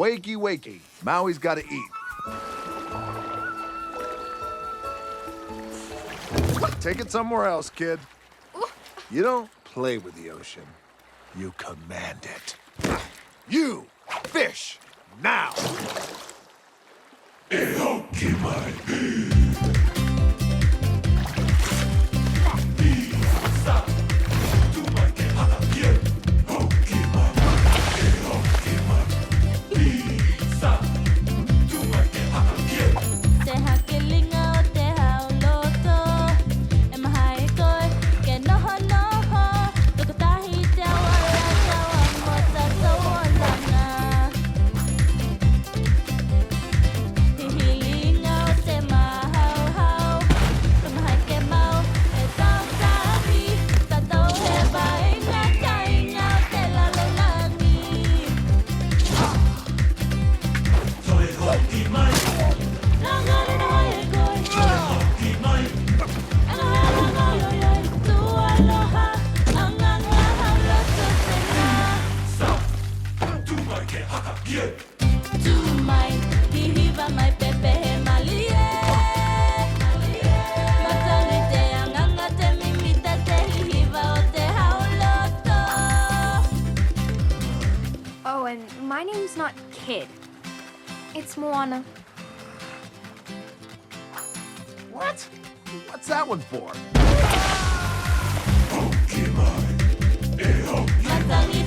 Wakey, wakey. Maui's gotta eat. Take it somewhere else, kid. You don't play with the ocean. You command it. You, fish, now! Oh, and my name's not Kid. It's Moana. What? What's that one for? Matangit